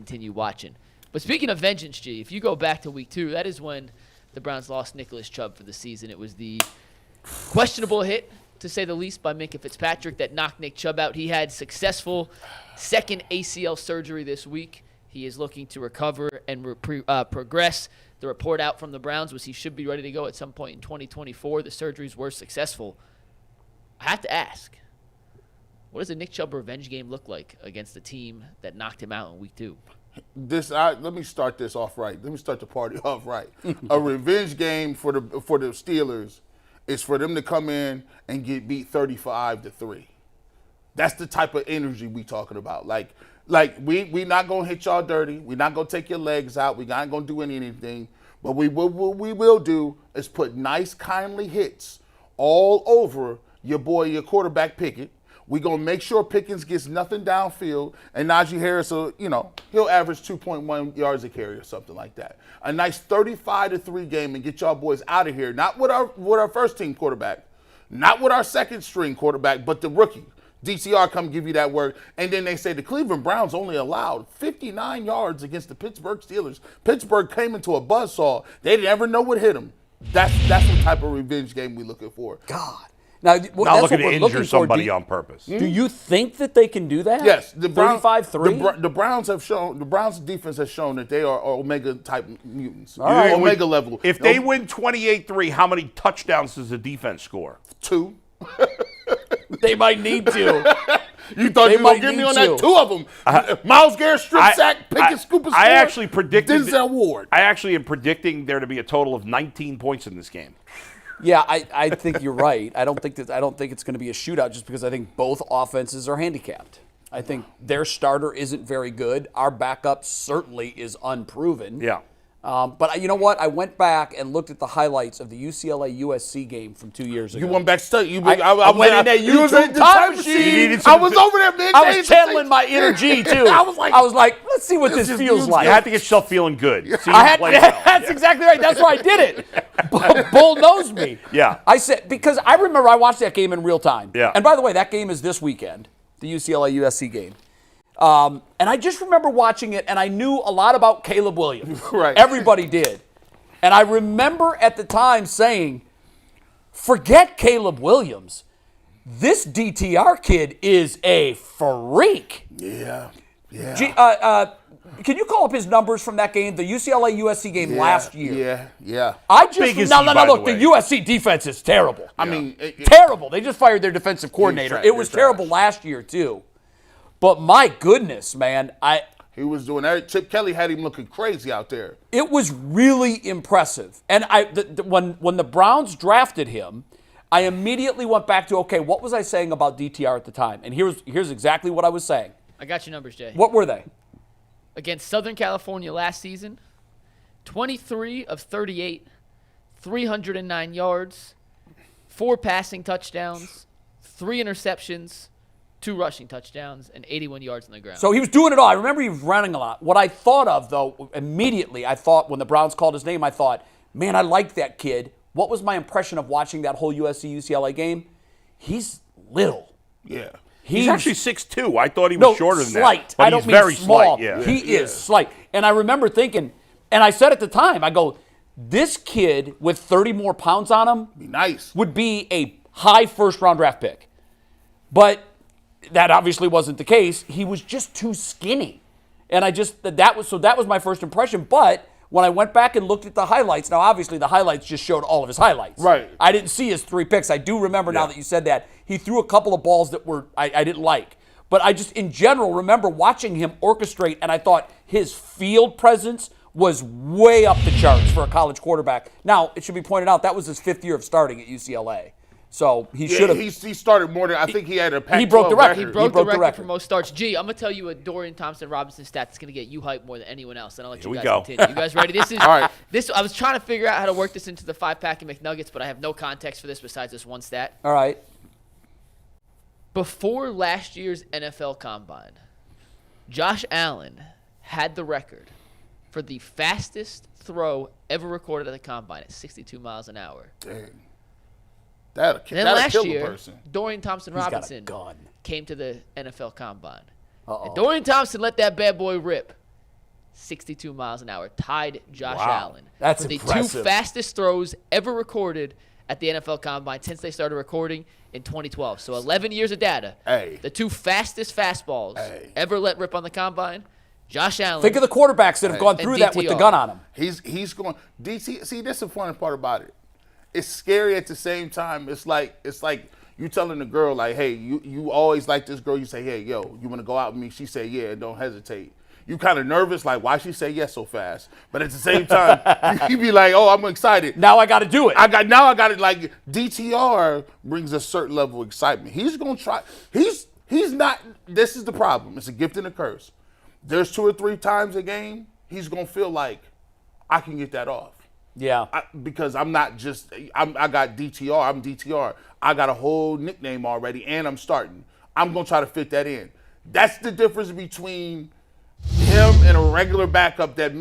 continue watching. But speaking of vengeance, G, if you go back to week 2, that is when the Browns lost Nicholas Chubb for the season. It was the questionable hit, to say the least, by Minkah Fitzpatrick that knocked Nick Chubb out. He had successful second ACL surgery this week. He is looking to recover and progress. The report out from the Browns was he should be ready to go at some point in 2024. The surgeries were successful. I have to ask, what does a Nick Chubb revenge game look like against the team that knocked him out in week 2? Let me start this off right. Let me start the party off right. A revenge game for the Steelers is for them to come in and get beat 35-3. That's the type of energy we talking about. Like we not gonna hit y'all dirty. We not gonna take your legs out. We not gonna do anything. But we will do is put nice, kindly hits all over your quarterback Pickett. We're going to make sure Pickens gets nothing downfield, and Najee Harris, he'll average 2.1 yards a carry or something like that. A nice 35-3 game and get y'all boys out of here. Not with our first-team quarterback, not with our second-string quarterback, but the rookie. DTR come give you that word. And then they say the Cleveland Browns only allowed 59 yards against the Pittsburgh Steelers. Pittsburgh came into a buzzsaw. They never know what hit them. That's the type of revenge game we're looking for. God. Now, not looking to injure somebody on purpose. Do you think that they can do that? Yes. 35-3? The Browns have shown, the Browns defense has shown that they are Omega-type mutants. All right. Omega level. If they win 28-3, how many touchdowns does the defense score? 2. They might need to. You thought you were going to give me on that? 2 of them. Myles Garrett, strip sack, Pickett, scoop and score. I actually predicted Denzel Ward. I actually am predicting there to be a total of 19 points in this game. Yeah, I think you're right. I don't think it's going to be a shootout just because I think both offenses are handicapped. I think their starter isn't very good. Our backup certainly is unproven. Yeah. But you know what? I went back and looked at the highlights of the UCLA-USC game from 2 years ago. You went back study. I went in that YouTube time machine. I was over there, man. I was channeling my inner G, too. I was like, let's see what this feels like. You had to get yourself feeling good. That's exactly right. That's why I did it. Bull knows me. Yeah. I said, because I remember I watched that game in real time. Yeah. And by the way, that game is this weekend, the UCLA-USC game. And I just remember watching it, and I knew a lot about Caleb Williams. Right. Everybody did. And I remember at the time saying, forget Caleb Williams. This DTR kid is a freak. Yeah. Can you call up his numbers from that game, the UCLA-USC game last year? Yeah. Look, the USC defense is terrible. I mean, terrible. They just fired their defensive coordinator. It was terrible last year, too. But my goodness, man, he was doing that. Chip Kelly had him looking crazy out there. It was really impressive. And when the Browns drafted him, I immediately went back to, okay, what was I saying about DTR at the time? And here's exactly what I was saying. I got your numbers, Jay. What were they? Against Southern California last season, 23 of 38, 309 yards, 4 passing touchdowns, 3 interceptions, 2 rushing touchdowns, and 81 yards on the ground. So he was doing it all. I remember he was running a lot. What I thought of, though, immediately, when the Browns called his name, I thought, man, I like that kid. What was my impression of watching that whole USC-UCLA game? He's little. Yeah. He's actually 6'2". I thought he was shorter than slight. that. But I don't he's mean very small. slight. Yeah. He is slight. And I remember thinking, and I said at the time, I go, this kid with 30 more pounds on him would be a high first-round draft pick. But that obviously wasn't the case. He was just too skinny. And that was my first impression. But when I went back and looked at the highlights, now obviously the highlights just showed all of his highlights. Right. I didn't see his 3 picks. I do remember now that you said that. He threw a couple of balls that I didn't like. But I just, in general, remember watching him orchestrate, and I thought his field presence was way up the charts for a college quarterback. Now, it should be pointed out, that was his 5th year of starting at UCLA. So he should have. He started more than, I think he had a Pac-12 He broke the record. He broke the record for most starts. Gee, I'm going to tell you a Dorian Thompson-Robinson stat that's going to get you hyped more than anyone else. And I'll let you guys continue. You guys ready? This is, all right. I was trying to figure out how to work this into the 5-pack of McNuggets, but I have no context for this besides this one stat. All right. Before last year's NFL Combine, Josh Allen had the record for the fastest throw ever recorded at the Combine at 62 miles an hour. Dang. Then last kill year, a person. Dorian Thompson-Robinson gun. came to the NFL Combine. Uh-oh. And Dorian Thompson let that bad boy rip. 62 miles an hour, tied Josh Wow. Allen. That's for the impressive. 2 fastest throws ever recorded at the NFL Combine since they started recording in 2012. So 11 years of data. Hey. The 2 fastest fastballs ever let rip on the Combine, Josh Allen. Think of the quarterbacks that have gone And through that with the DTR. gun on them. He's going DT. See, that's the funny part about it. It's scary at the same time. It's like you telling a girl like, hey, you always like this girl. You say, hey, yo, you want to go out with me? She say, yeah. Don't hesitate. You kind of nervous, like, why she say yes so fast? But at the same time, you be like, oh, I'm excited. Now I got to do it. I got it. Like DTR brings a certain level of excitement. He's gonna try. He's not. This is the problem. It's a gift and a curse. There's 2 or 3 times a game he's gonna feel like I can get that off. Yeah. Because I'm not just. I got DTR. I'm DTR. I got a whole nickname already, and I'm starting. I'm gonna try to fit that in. That's the difference between him and a regular backup that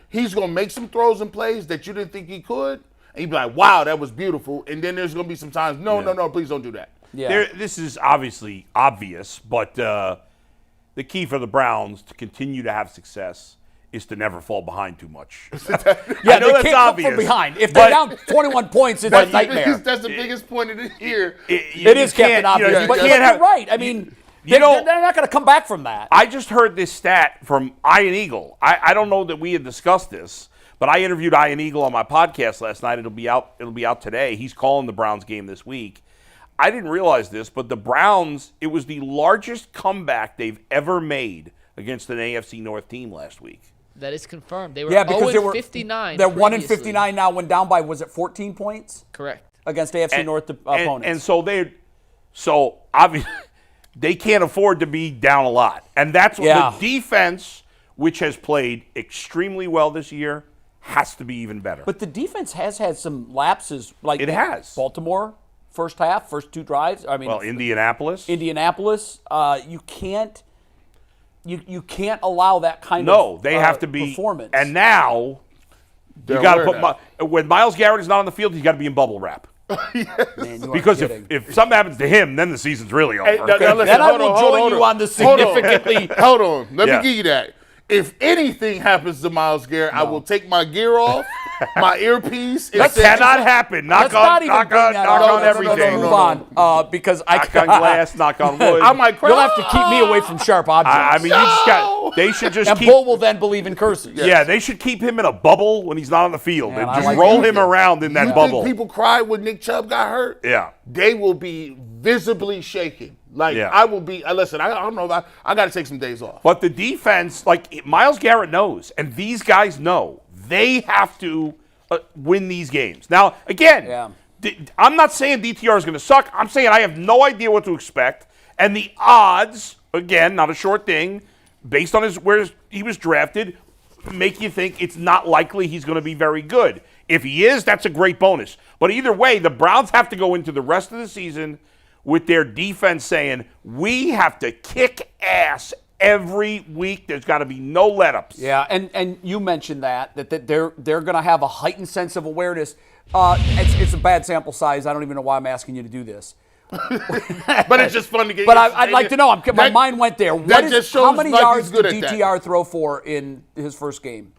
he's going to make some throws and plays that you didn't think he could. And you'd be like, wow, that was beautiful. And then there's going to be some times, no, please don't do that. Yeah. This is obviously obvious, but the key for the Browns to continue to have success is to never fall behind too much. Yeah, I know they that's can't obvious, come from behind. If they're down 21 points, it's a nightmare. That's the biggest point of the year. It is Captain Obvious, but you're right. I mean, they're not going to come back from that. I just heard this stat from Ian Eagle. I don't know that we had discussed this, but I interviewed Ian Eagle on my podcast last night. It'll be out today. He's calling the Browns game this week. I didn't realize this, but the Browns, it was the largest comeback they've ever made against an AFC North team last week. That is confirmed. They were because 0-59. They're 1-59 now. Went down by, was it 14 points? Correct. Against AFC North opponents. And so obviously they can't afford to be down a lot. And that's what the defense, which has played extremely well this year, has to be even better. But the defense has had some lapses. Like it has. Baltimore, first half, first 2 drives. I mean, Indianapolis. You can't. You can't allow that kind of they have to be performance. And now you got to put when Myles Garrett is not on the field, he's got to be in bubble wrap. Man, because if something happens to him, then the season's really over. Then I will join you on the significantly. Hold on. Let me give you that. If anything happens to Myles Garrett, I will take my gear off, my earpiece. That cannot happen. Knock on everything. Move on, because I knock on glass, knock on wood. I might cry. You'll have to keep me away from sharp objects. I mean, you just got. They should just and keep. Bull will then believe in curses. Yeah, they should keep him in a bubble when he's not on the field and just like roll him around in that bubble. Think people cry when Nick Chubb got hurt? Yeah, they will be visibly shaken. I will be. Listen, I don't know. I got to take some days off. But the defense, Myles Garrett knows, and these guys know, they have to win these games. Now, again, I'm not saying DTR is going to suck. I'm saying I have no idea what to expect, and the odds, again, not a short thing, based on where he was drafted, make you think it's not likely he's going to be very good. If he is, that's a great bonus. But either way, the Browns have to go into the rest of the season with their defense saying, we have to kick ass every week. There's got to be no let-ups. Yeah, and you mentioned that they're going to have a heightened sense of awareness. It's a bad sample size. I don't even know why I'm asking you to do this. But it's just fun to get. But I'd like to know. My mind went there. How many yards did DTR throw for in his first game?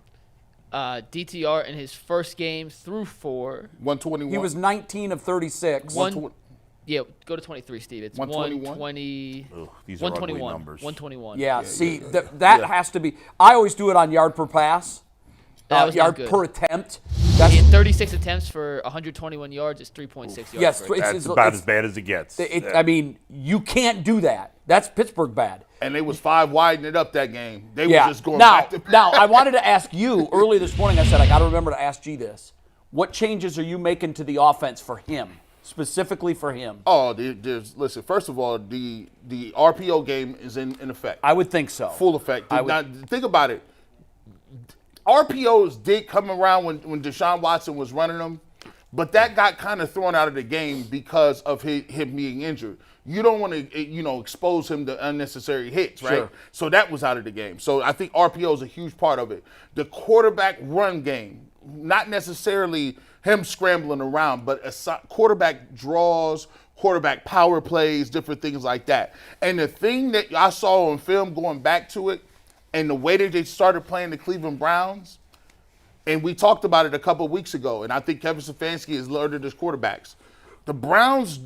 DTR in his first game threw for 121. He was 19 of 36. Yeah, go to 23, Steve. It's 120. These are ugly numbers. 121. Yeah, see, that has to be. I always do it on yard per pass. That was yard good. per attempt. He had 36 attempts for 121 yards. It's 3.6 yards. Yes, that's about as bad as it gets. I mean, you can't do that. That's Pittsburgh bad. And they was 5 widening it up that game. They were just going back to back. Now, I wanted to ask you, early this morning I said, I got to remember to ask G this. What changes are you making to the offense for him? Specifically for him. Oh, listen, first of all, the RPO game is in effect. I would think so. Full effect. Think about it. RPOs did come around when Deshaun Watson was running them, but that got kind of thrown out of the game because of him being injured. You don't want to, expose him to unnecessary hits, right? Sure. So that was out of the game. So I think RPO is a huge part of it. The quarterback run game, not necessarily him scrambling around, but quarterback draws, quarterback power plays, different things like that. And the thing that I saw on film going back to it, and the way that they started playing the Cleveland Browns, and we talked about it a couple of weeks ago, and I think Kevin Stefanski has learned his quarterbacks. The Browns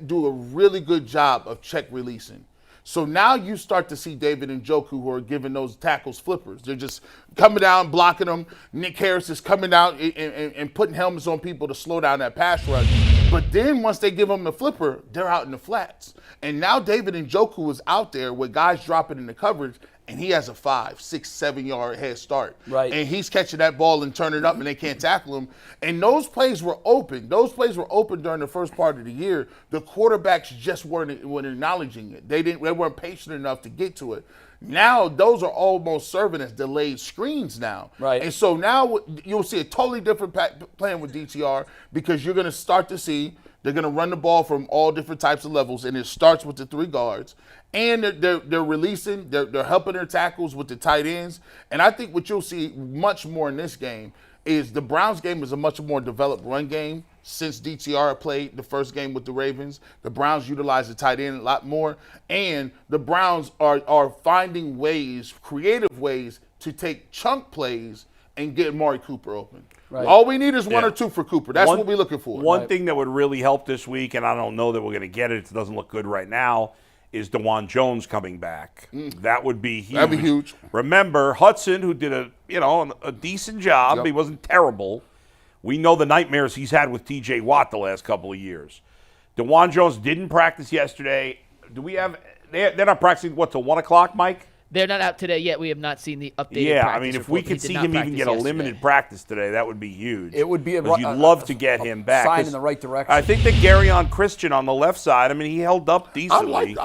do a really good job of check releasing. So now you start to see David Njoku who are giving those tackles flippers. They're just coming down, blocking them. Nick Harris is coming out and putting helmets on people to slow down that pass rush. But then once they give them the flipper, they're out in the flats. And now David Njoku is out there with guys dropping in the coverage, and he has a 5, 6, 7 yard head start. Right. And he's catching that ball and turning it up, and they can't tackle him. And those plays were open. Those plays were open during the first part of the year. The quarterbacks just weren't acknowledging it. They weren't patient enough to get to it. Now those are almost serving as delayed screens now. Right. And so now you'll see a totally different plan with DTR, because you're going to start to see they're going to run the ball from all different types of levels, and it starts with the 3 guards. And they're releasing, they're helping their tackles with the tight ends. And I think what you'll see much more in this game is the Browns game is a much more developed run game since DTR played the first game with the Ravens. The Browns utilize the tight end a lot more. And the Browns are finding ways, creative ways, to take chunk plays and get Amari Cooper open. Right. All we need is 1 or 2 for Cooper. That's what we're looking for. One thing that would really help this week, and I don't know that we're going to get it, it doesn't look good right now, is DeJuan Jones coming back. That would be huge. That'd be huge. Remember, Hudson, who did a decent job, He wasn't terrible. We know the nightmares he's had with T.J. Watt the last couple of years. DeJuan Jones didn't practice yesterday. Do we have – they're not practicing, till 1 o'clock, Mike? They're not out today yet. We have not seen the updated Yeah, practice I mean, if report, we could see him even get a limited practice today, that would be huge. It would be you'd love to get him back. Sign in the right direction. I think that Garyon Christian on the left side, I mean, he held up decently.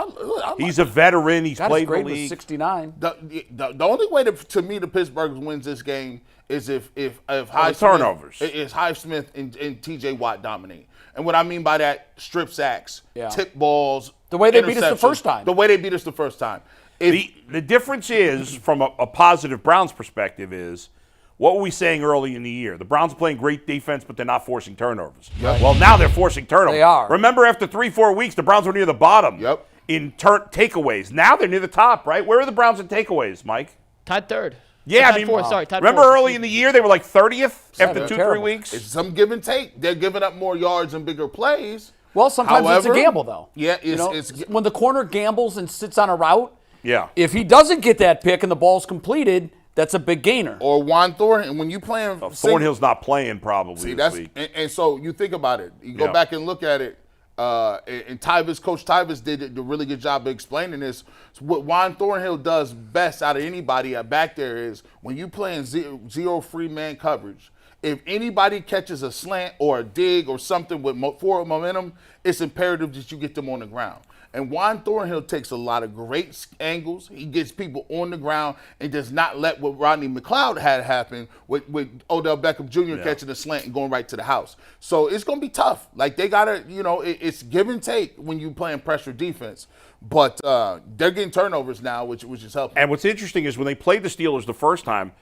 He's a veteran. He's played the league. 69. The only way to me the Pittsburgh wins this game is if turnovers. Highsmith and T.J. Watt dominate. And what I mean by that, strip sacks, tip balls, the way they beat us the first time. The way they beat us the first time. The difference is, from a positive Browns perspective, is what were we saying early in the year? The Browns are playing great defense, but they're not forcing turnovers. Yep. Well, now they're forcing turnovers. They are. Remember, after 3-4 weeks, the Browns were near the bottom in takeaways. Now they're near the top, right? Where are the Browns in takeaways, Mike? Tied 3rd. Yeah, tied 4th, sorry. Tied remember 4th. early in the year, they were like 30th after 2-3 weeks? It's some give and take. They're giving up more yards and bigger plays. Well, sometimes it's a gamble, though. Yeah, it's when the corner gambles and sits on a route. Yeah. If he doesn't get that pick and the ball's completed, that's a big gainer. Or Juan Thornhill, when you playing Thornhill's not playing probably this week. And so you think about it. You go back and look at it. And Coach Tyvis did a really good job of explaining this. So what Juan Thornhill does best out of anybody back there is when you playing zero free man coverage, if anybody catches a slant or a dig or something with forward momentum, it's imperative that you get them on the ground. And Juan Thornhill takes a lot of great angles. He gets people on the ground and does not let what Rodney McLeod had happen with Odell Beckham Jr. catching a slant and going right to the house. So it's going to be tough. Like, they got to, it's give and take when you playing pressure defense. But they're getting turnovers now, which is helping. And what's interesting is when they played the Steelers the first time,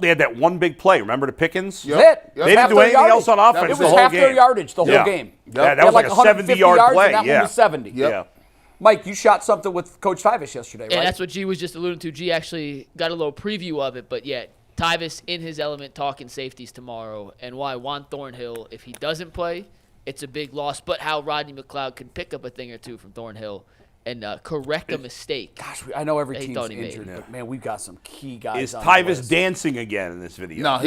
they had that one big play. Remember to Pickens? Yep. They didn't do anything else on offense the whole game. It was half their yardage the whole game. Yeah, that was like a 70-yard play. And that one was 70. Yeah. Mike, you shot something with Coach Tyvis yesterday, right? And that's what G was just alluding to. G actually got a little preview of it, but yeah, Tyvis in his element talking safeties tomorrow, and why Juan Thornhill, if he doesn't play, it's a big loss, but how Rodney McLeod can pick up a thing or two from Thornhill and correct a mistake. Gosh, I know every that he team's thought he injured, made. but man, we've got some key guys. Is on Tyvis the list. dancing again in this video? No,